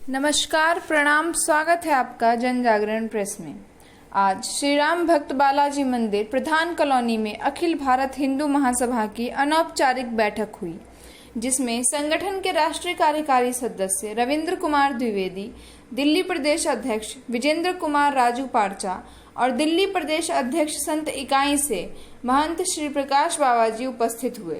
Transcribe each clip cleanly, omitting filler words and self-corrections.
नमस्कार, प्रणाम, स्वागत है आपका जन जागरण प्रेस में। आज श्री राम भक्त बालाजी मंदिर प्रधान कॉलोनी में अखिल भारत हिंदू महासभा की अनौपचारिक बैठक हुई, जिसमें संगठन के राष्ट्रीय कार्यकारी सदस्य रविंद्र कुमार द्विवेदी, दिल्ली प्रदेश अध्यक्ष विजेंद्र कुमार राजू पारचा और दिल्ली प्रदेश अध्यक्ष संत इकाई से महंत श्री प्रकाश बाबा जी उपस्थित हुए,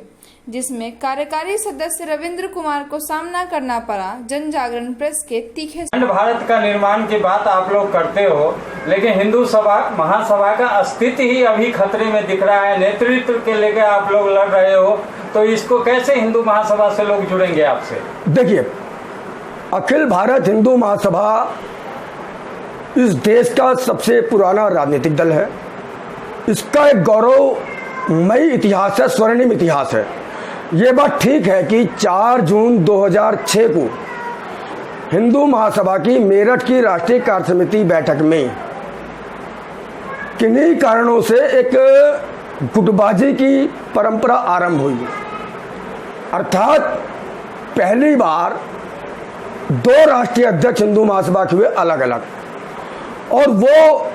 जिसमें कार्यकारी सदस्य रविंद्र कुमार को सामना करना पड़ा जन जागरण प्रेस के तीखे। भारत का निर्माण की बात आप लोग करते हो, लेकिन हिंदू सभा महासभा का अस्तित्व ही अभी खतरे में दिख रहा है। नेतृत्व के लेकर आप लोग लड़ रहे हो, तो इसको कैसे हिंदू महासभा से लोग जुड़ेंगे आपसे? देखिए, अखिल भारत हिंदू महासभा इस देश का सबसे पुराना राजनीतिक दल है। इसका एक गौरवमयी इतिहास है, स्वर्णिम इतिहास है। ये बात ठीक है कि 4 जून 2006 को हिंदू महासभा की मेरठ की राष्ट्रीय कार्य समिति बैठक में किन्हीं कारणों से एक गुटबाजी की परंपरा आरंभ हुई, अर्थात पहली बार 2 राष्ट्रीय अध्यक्ष हिंदू महासभा के हुए अलग अलग, और वो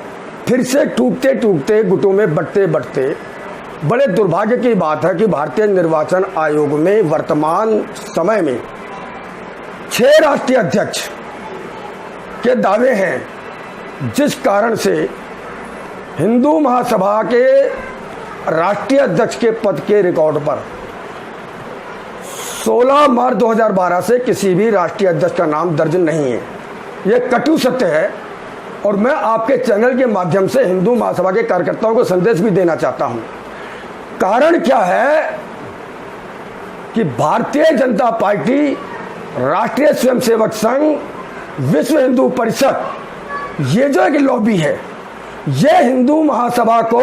फिर से टूटते टूटते गुटों में बंटते बंटते बड़े दुर्भाग्य की बात है कि भारतीय निर्वाचन आयोग में वर्तमान समय में 6 राष्ट्रीय अध्यक्ष के दावे हैं, जिस कारण से हिंदू महासभा के राष्ट्रीय अध्यक्ष के पद के रिकॉर्ड पर 16 मार्च 2012 से किसी भी राष्ट्रीय अध्यक्ष का नाम दर्ज नहीं है। यह कटु सत्य है, और मैं आपके चैनल के माध्यम से हिंदू महासभा के कार्यकर्ताओं को संदेश भी देना चाहता हूं। कारण क्या है कि भारतीय जनता पार्टी, राष्ट्रीय स्वयंसेवक संघ, विश्व हिंदू परिषद, ये जो एक लॉबी है, ये हिंदू महासभा को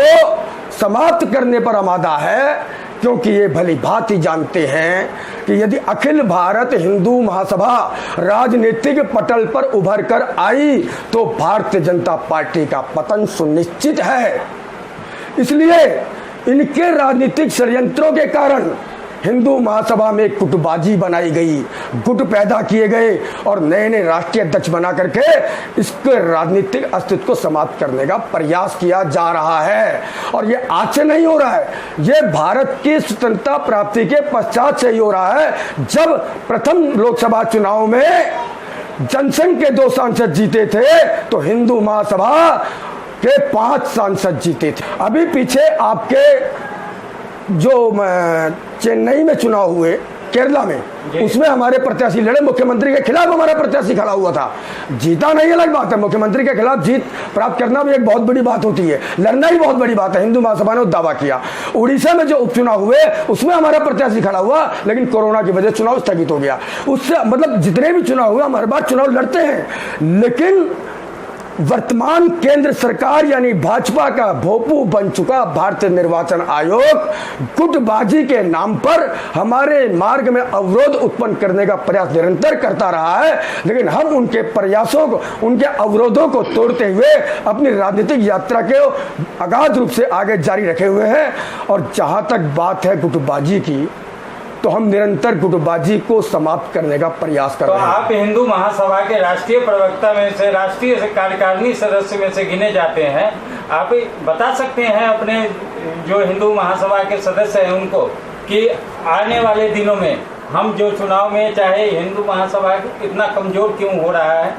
समाप्त करने पर आमादा है, क्योंकि ये भली भांति जानते हैं कि यदि अखिल भारत हिंदू महासभा राजनीतिक पटल पर उभर कर आई तो भारतीय जनता पार्टी का पतन सुनिश्चित है। इसलिए इनके राजनीतिक षड्यंत्रों के कारण हिंदू महासभा में गुटबाजी बनाई गई, गुट पैदा किए गए और नए नए राष्ट्रीय अध्यक्ष बना करके इसके राजनीतिक अस्तित्व को समाप्त करने का प्रयास किया जा रहा है। और ये आज से नहीं हो रहा है, ये भारत की स्वतंत्रता प्राप्ति के पश्चात से ही हो रहा है, जब प्रथम लोकसभा चुनाव में जनसंघ के 2 सांसद जीते थे तो हिंदू महासभा के 5 सांसद जीते थे। अभी पीछे आपके जो चेन्नई में चुनाव हुए, केरला में, उसमें हमारे प्रत्याशी लड़े, मुख्यमंत्री के खिलाफ हमारा प्रत्याशी खड़ा हुआ था। जीता नहीं अलग बात है, मुख्यमंत्री के खिलाफ जीत प्राप्त करना भी एक बहुत बड़ी बात होती है, लड़ना ही बहुत बड़ी बात है। हिंदू महासभा ने दावा किया। उड़ीसा में जो उपचुनाव हुए उसमें हमारा प्रत्याशी खड़ा हुआ, लेकिन कोरोना की वजह स्थगित स्थगित हो गया। उससे मतलब जितने भी चुनाव हुए हम हर बार चुनाव लड़ते हैं, लेकिन वर्तमान केंद्र सरकार यानी भाजपा का भोपू बन चुका भारतीय निर्वाचन आयोग गुटबाजी के नाम पर हमारे मार्ग में अवरोध उत्पन्न करने का प्रयास निरंतर करता रहा है, लेकिन हम उनके प्रयासों को, उनके अवरोधों को तोड़ते हुए अपनी राजनीतिक यात्रा के अगाध रूप से आगे जारी रखे हुए हैं। और जहां तक बात है गुटबाजी की, तो हम निरंतर गुटबाजी को समाप्त करने का प्रयास कर रहे हैं। आप हिंदू महासभा के राष्ट्रीय प्रवक्ता में से, राष्ट्रीय कार्यकारिणी सदस्य में से गिने जाते हैं। आप बता सकते हैं अपने जो हिंदू महासभा के सदस्य हैं उनको कि आने वाले दिनों में हम जो चुनाव में चाहे हिंदू महासभा इतना कमजोर क्यों हो रहा है?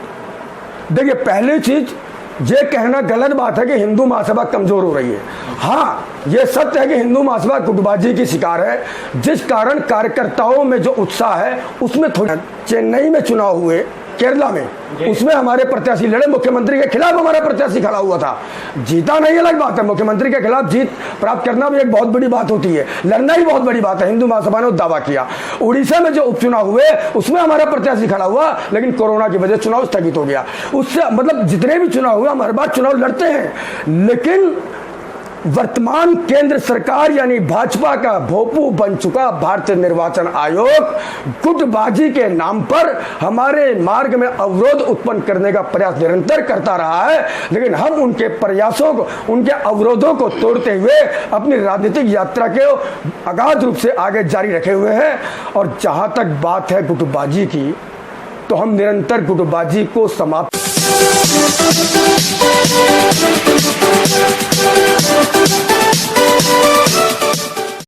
देखिए, पहली चीज ये कहना गलत बात है कि हिंदू महासभा कमजोर हो रही है। हाँ, ये सत्य है कि हिंदू महासभा गुटबाजी की शिकार है, जिस कारण कार्यकर्ताओं में जो उत्साह है उसमें थोड़ा। चेन्नई में चुनाव हुए, केरला में, उसमें हमारे प्रत्याशी लड़े, मुख्यमंत्री के खिलाफ हमारा प्रत्याशी खड़ा हुआ था। जीता नहीं अलग बात है, मुख्यमंत्री के खिलाफ जीत प्राप्त करना भी एक बहुत बड़ी बात होती है, लड़ना ही बहुत बड़ी बात है। हिंदू महासभा ने दावा किया। उड़ीसा में जो उपचुनाव हुए उसमें हमारा प्रत्याशी खड़ा हुआ, लेकिन कोरोना की वजह चुनाव स्थगित हो गया। उससे मतलब जितने भी चुनाव हुए हम हर बार चुनाव लड़ते हैं, लेकिन वर्तमान केंद्र सरकार यानी भाजपा का भोपू बन चुका भारतीय निर्वाचन आयोग गुटबाजी के नाम पर हमारे मार्ग में अवरोध उत्पन्न करने का प्रयास निरंतर करता रहा है, लेकिन हम उनके प्रयासों को, उनके अवरोधों को तोड़ते हुए अपनी राजनीतिक यात्रा के अगाध रूप से आगे जारी रखे हुए हैं। और जहां तक बात है गुटबाजी की, तो हम निरंतर गुटबाजी को समाप्त